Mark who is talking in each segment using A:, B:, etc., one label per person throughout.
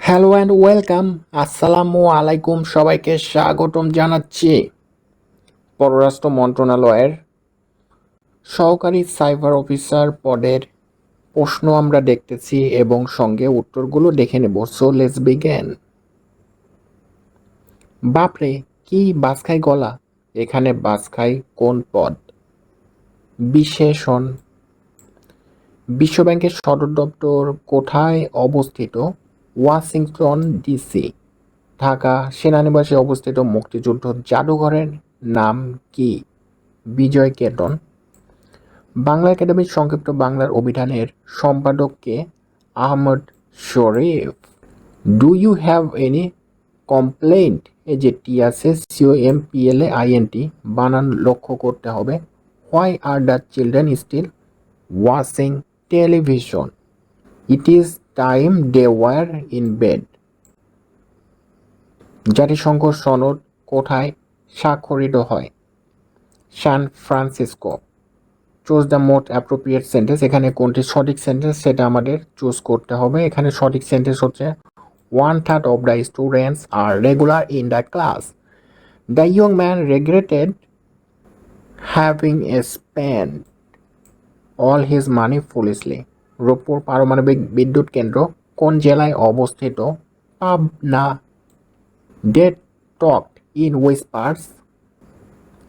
A: Hello and welcome. আসসালামু আলাইকুম, সবাইকে স্বাগতম জানাচ্ছি। পররাষ্ট্র মন্ত্রণালয়ের সহকারী সাইবার অফিসার পদের প্রশ্ন আমরা দেখতেছি এবং সঙ্গে উত্তরগুলো দেখে নেব। So let's begin. বাপরে, কি বাস খাই গলা! এখানে বাস খাই কোন পদ? বিশেষণ। বিশ্বব্যাংকের সদর দপ্তর কোথায় অবস্থিত? Washington DC. ঢাকা সেনানিবাসে অবস্থিত মুক্তিযুদ্ধ জাদুঘরের নাম কি? বিজয় কেতন। বাংলা একাডেমির সংক্ষিপ্ত বাংলার অভিধানের সম্পাদক কে? Ahmad Sharif. Do you have any complaint? এই যে টি আছে, COMPLAINT বানান লক্ষ্য করতে হবে। Why are the children still watching television? It is time they were in bed. জাতিসংঘ সনদ কোথায় স্বাক্ষরিত হয়? San Francisco. Choose the most appropriate sentence. এখানে কোনটি সঠিক সেন্টেন্স সেটা আমাদের চুজ করতে হবে। এখানে সঠিক সেন্টেন্স হচ্ছে 1/3 of the students are regular in the class. The young man regretted having spent all his money foolishly. Rooppur পারমাণবিক বিদ্যুৎ কেন্দ্র কোন জেলায় অবস্থিত? Pabna. They talked in whispers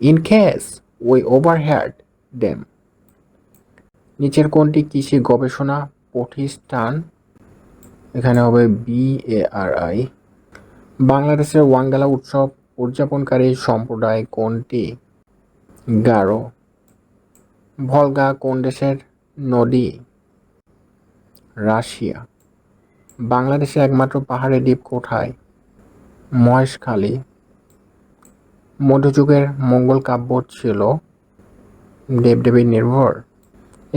A: in case we overheard them. নিচের কোনটি কৃষি গবেষণা প্রতিষ্ঠান? এখানে হবে BARI। বাংলাদেশের ওয়াঙ্গালা উৎসব উদযাপনকারী সম্প্রদায় কোনটি? গারো। ভলগা কোন দেশের নদী? রাশিয়া। বাংলাদেশের একমাত্র পাহাড়ি দ্বীপ কোথায়? মহেশখালী। মধ্যযুগের মঙ্গল কাব্য ছিল দেবদেবী নির্ভর।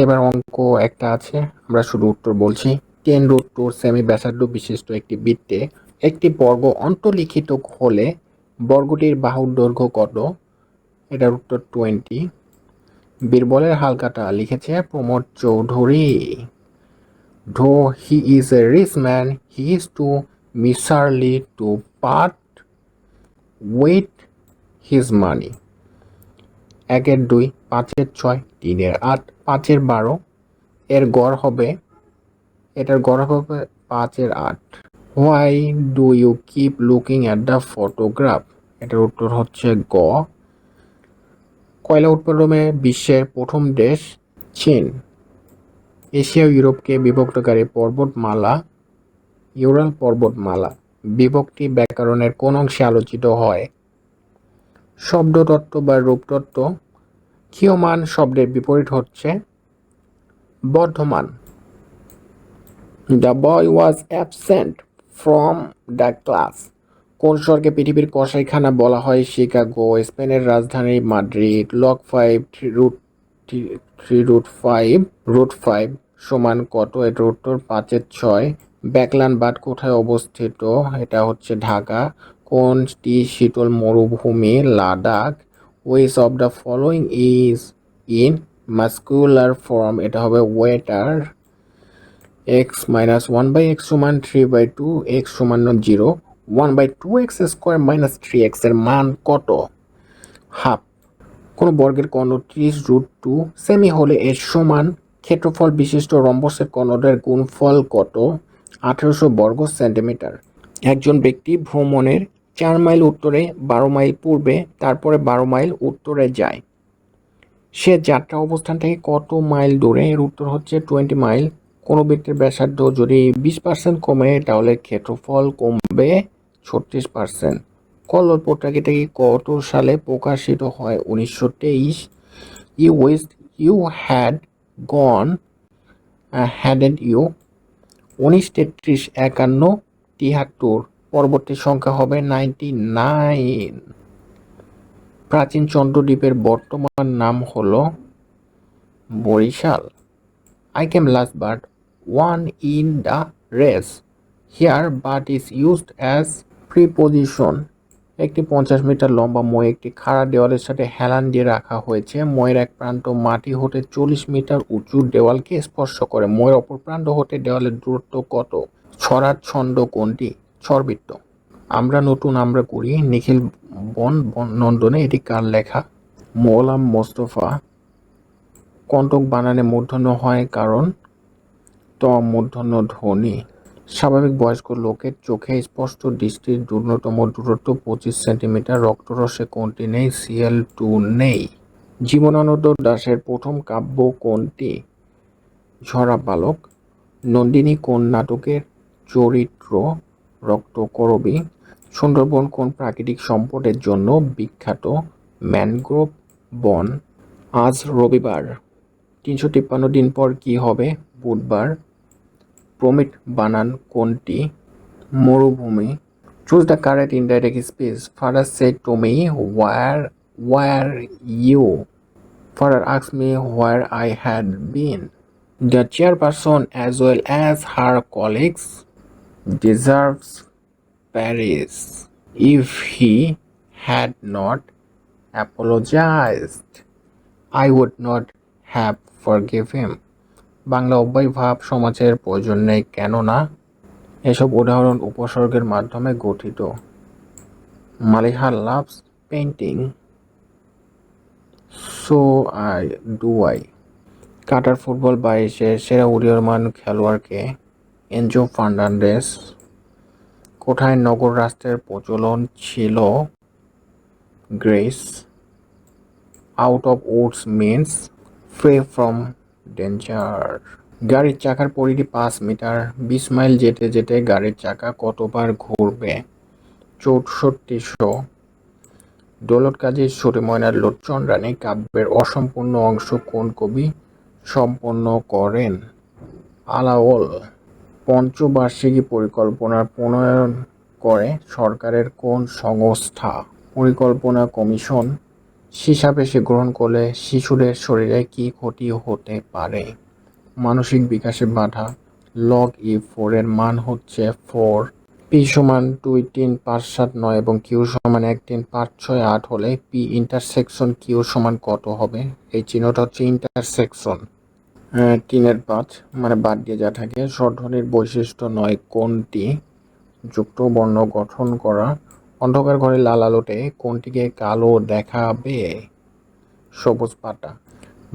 A: এবার অঙ্ক একটা আছে, আমরা শুধু উত্তর বলছি। 10√2 সেমি ব্যাসার্ধ বিশিষ্ট একটি বৃত্তে একটি বর্গ অন্তর্লিখিত হলে বর্গটির বাহুর দৈর্ঘ্য কত? এটার উত্তর 20। বীরবলের হালকাটা লিখেছে Pramod Chowdhury. Though he is a rich man, he is too miserly to part with his money. 1-2, 5-6, 3-8, 5-12। এর গড় হবে, এটার গড় হবে 5-8। Why do you keep looking at the photograph? এটার উত্তর হচ্ছে গ। কয়লা উৎপাদনে বিশ্বের প্রথম দেশ? চীন। এশিয়া ও ইউরোপকে বিভক্তকারী পর্বতমালা? ইউরাল পর্বতমালা। বিভক্তি ব্যাকরণের কোন অংশে আলোচিত হয়? শব্দতত্ত্ব বা রূপতত্ত্ব। ক্ষীয়মান শব্দের বিপরীত হচ্ছে Bardhaman. The boy was absent from the class. কোন শহরকে পৃথিবীর কসাইখানা বলা হয়? শিকাগো। স্পেনের রাজধানী মাদ্রিদ। লগ 5 3√5 সমান কত? এটার উত্তর 5-6। ব্যাকল্যান্ড বাঁধ কোথায় অবস্থিত? এটা হচ্ছে ঢাকা। কোনটি শীতল মরুভূমি? Ladakh. Which of the following is in muscular form? এটা হবে ওয়েটার। x-1/x সমান 3/2, x সমান 0। 1/2x স্কোয়ার মাইনাস 3x এর মান কত? হাফ। কোনো বর্গের কর্ণ 30√2 সেমি হলে এর সমান ক্ষেত্রফল বিশিষ্ট রম্বসের কর্ণদের গুণফল কত? 1800 বর্গ সেন্টিমিটার। একজন ব্যক্তি ভ্রমণের 4 মাইল উত্তরে, 12 মাইল পূর্বে, তারপরে 12 মাইল উত্তরে যায়। সে যাত্রা অবস্থান থেকে কত মাইল দূরে? এর উত্তর হচ্ছে 20 মাইল। কোনো বৃত্তের ব্যাসার্ধ যদি 20% কমে তাহলে ক্ষেত্রফল কমবে 36%। কল্লোল পত্রিকাটি কত সালে প্রকাশিত হয়? 1923। You wish you had gone hadn't you? 19, 33, 51, 73। পরবর্তী সংখ্যা হবে 99। প্রাচীন চন্দ্রদ্বীপের বর্তমান নাম হলো Barishal. I came last but one in the race. Here but is used as preposition. একটি 50 মিটার লম্বা মই একটি খাড়া দেওয়ালের সাথে হেলান দিয়ে রাখা হয়েছে। মইয়ের এক প্রান্ত মাটি হতে 40 মিটার উঁচু দেওয়ালকে স্পর্শ করে। মইয়ের অপর প্রান্ত হতে দেওয়ালের দূরত্ব কত? ছড়ার ছন্দ কোনটি? ছড়বৃত্ত। আমরা নতুন আমরা করি নিখিল নন্দনে, এটি কার লেখা? গোলাম মোস্তফা। কণ্টক বানানে মূর্ধন্য হয় কারণ ত মূর্ধন্য ধ্বনি। স্বাভাবিক বয়স্ক লোকের চোখে স্পষ্ট দৃষ্টির ন্যূনতম দূরত্ব 25 সেন্টিমিটার। রক্তরসে কোনটি নেই? Cl2 নেই। জীবনানন্দ দাশের প্রথম কাব্য কোনটি? ঝরা বালক। নন্দিনী কোন নাটকের চরিত্র? রক্তকরবী। সুন্দরবন কোন প্রাকৃতিক সম্পদের জন্য বিখ্যাত? ম্যানগ্রোভ বন। আজ রবিবার। 353 দিন পর কি হবে? বুধবার। প্রমিট বানান কোনটি? মরুভূমি। Choose the correct indirect speech. Father said to me, where were you? Father asked me where I had been. The chairperson, as well as her colleagues, deserves praise. If he had not apologized, I would not have forgive him. Bangla অব্যয়ভাব সমাজের প্রয়োজন নেই কেননা এসব উদাহরণ উপসর্গের মাধ্যমে গঠিত। Maliha loves painting, so I. Qatar football 22-এর সেরা উদীয়মান খেলোয়াড়কে? Enzo Fernandes. কোথায় নগর রাষ্ট্রের প্রচলন ছিল? Grace. Out of woods means free from danger. গাড়ির চাকার পরিধি 5 মিটার। 20 মাইল যেতে যেতে গাড়ির চাকা কতবার ঘুরবে? 6400। দৌলত কাজীর ছুটি ময়নার লোকচন্দ্রানী কাব্যের অসম্পূর্ণ অংশ কোন কবি সম্পন্ন করেন? আলাওল। পঞ্চবার্ষিকী পরিকল্পনার প্রণয়ন করে সরকারের কোন সংস্থা? পরিকল্পনা কমিশন। সীসা পেশি গ্রহণ করলে শিশুদের শরীরে কি ক্ষতি হতে পারে? মানসিক বিকাশে বাধা। লগ E4 এর মান হচ্ছে 4। P সমান 2 3 5 7 9 এবং Q সমান 1 3 5 6 8 হলে P ইন্টারসেকশন Q সমান কত হবে? এই চিহ্নটা হচ্ছে ইন্টারসেকশন। 3-এর 5 মানে বাদ দিয়ে যা থাকে। স্বরধ্বনির বৈশিষ্ট্য নয় কোনটি? যুক্ত বর্ণ গঠন করা। অন্ধকার ঘরে লাল আলোতে কোনটিকে কালো দেখাবে? সবুজ পাতা।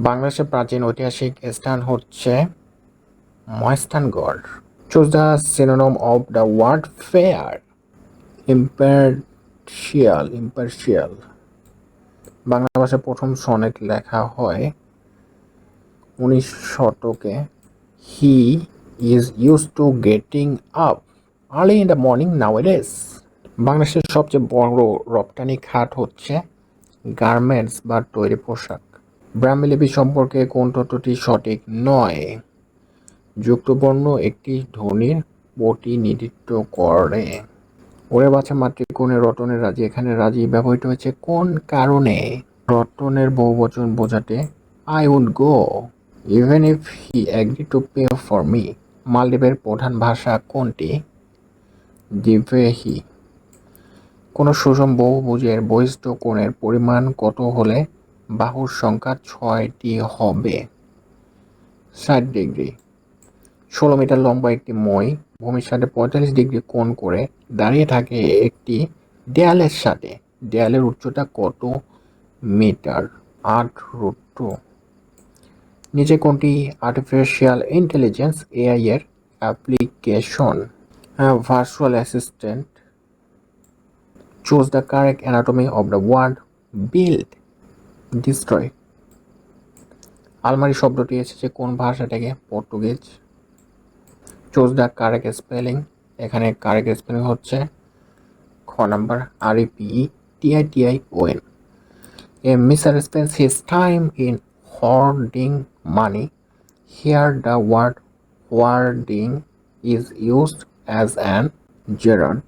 A: বাংলাদেশের প্রাচীন ঐতিহাসিক স্থান হচ্ছে Mahasthangarh. Choose the synonym of the word fair. Impartial. Bangla ভাষায় প্রথম সনেট লেখা হয় 19 শতকে। He is use to getting up early in the morning nowadays. বাংলাদেশের সবচেয়ে বড় রপ্তানি খাত হচ্ছে গার্মেন্টস বা তৈরি পোশাক। ব্রাহ্মীলিপি সম্পর্কে কোন তথ্যটি সঠিক নয়? যুক্তবর্ণ একটি ধ্বনির প্রতিনিধিত্ব করে। ওরে বাছা মাতৃকোণে রতনের রাজি, এখানে রাজি ব্যবহৃত হয়েছে কোন কারণে? রতনের বহুবচন বোঝাতে। I would go even if he agree to pay for me. মালদ্বীপের প্রধান ভাষা কোনটি? দ্বিভেহী। কোন সুষম বহুভুজের বহিস্থ কোণের পরিমাণ কত হলে বাহুর সংখ্যা 6টি হবে? 60 ডিগ্রি। 16 মিটার লম্বা একটি মই ভূমির সাথে 45 ডিগ্রি কোণ করে দাঁড়িয়ে থাকে একটি দেয়ালের সাথে। দেয়ালের উচ্চতা কত মিটার? 8√2। নিচে কোনটি আর্টিফিশিয়াল ইন্টেলিজেন্স AI এর application? Virtual assistant. Choose the correct anatomy of the word build. Destroy. আলমারি শব্দটি এসেছে কোন ভাষা থেকে? Portuguese. Choose the correct spelling. এখানে কারেক্ট স্পেলিং হচ্ছে খ number REPETITION। A miser spends his time in hoarding money. Here the word hoarding is used as an gerund.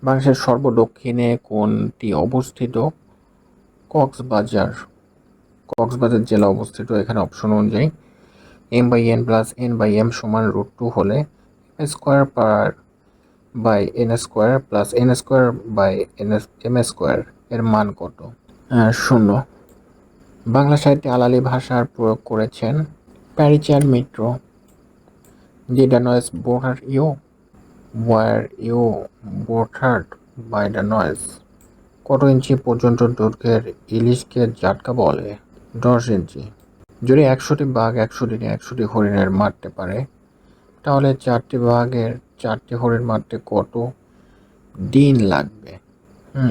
A: বাংলাদেশের সর্বদক্ষিণে কোনটি অবস্থিত? কক্সবাজার। কক্সবাজার জেলা অবস্থিত। এখানে অপশন অনুযায়ী m/n + n/m সমান √2 হলে m² by n² plus n² by m² এর মান কত? 0। বাংলা সাহিত্যে আলালি ভাষার প্রয়োগ করেছেন প্যারীচাঁদ মিত্র। Did the noise bother you? Were you bothered by the noise? কত ইঞ্চি পর্যন্ত দৈর্ঘ্যের ইলিশকে জাটকা বলে? 10 ইঞ্চি। যদি 100টি বাঘ 100 দিনে 100টি হরিণের মারতে পারে, তাহলে 4টি বাঘের 4টি হরিণ মারতে কত দিন লাগবে?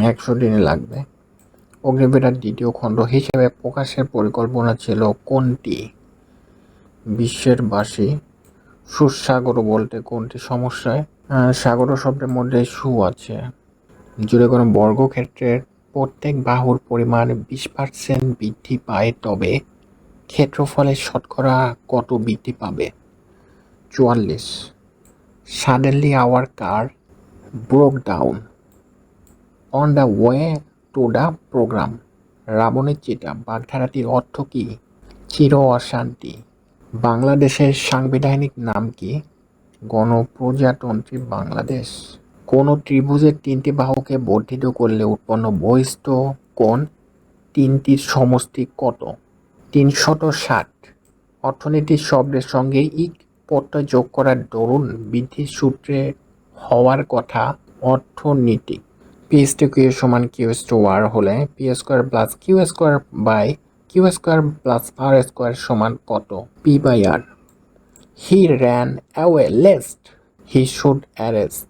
A: 100 দিনে লাগবে। অগ্নিবীণার দ্বিতীয় খণ্ড হিসেবে প্রকাশের পরিকল্পনা ছিল কোনটি? বিশ্বের বাসী। সুসাগর বলতে কোনটি সমস্যায়? সাগর শব্দের মধ্যে সু আছে। যদি কোনো বর্গক্ষেত্রের প্রত্যেক বাহুর পরিমাণ 20% বৃদ্ধি পায় তবে ক্ষেত্রফলের শতকরা কত বৃদ্ধি পাবে? 44। Suddenly our car broke down on the way to the program. রাবণের চিতা বাগধারাটির অর্থ কী? চির অশান্তি। বাংলাদেশের সাংবিধানিক নাম কি? গণপ্রজাতন্ত্রী বাংলাদেশ। কোন ত্রিভুজের 3টি বাহুকে বর্ধিত করলে উৎপন্ন বহিস্থ কোণ 3টির সমষ্টি কত? 360। অর্থনীতির শব্দের সঙ্গে ইক প্রত্যয় যোগ করার দরুন বৃদ্ধির সূত্রে হওয়ার কথা অর্থনীতিক। পি ইজ টু কিউ সমান কিউ ইজ টু আর হলে P square plus Q square by Q square plus R square সমান কত? P by R. He ran away lest he should arrest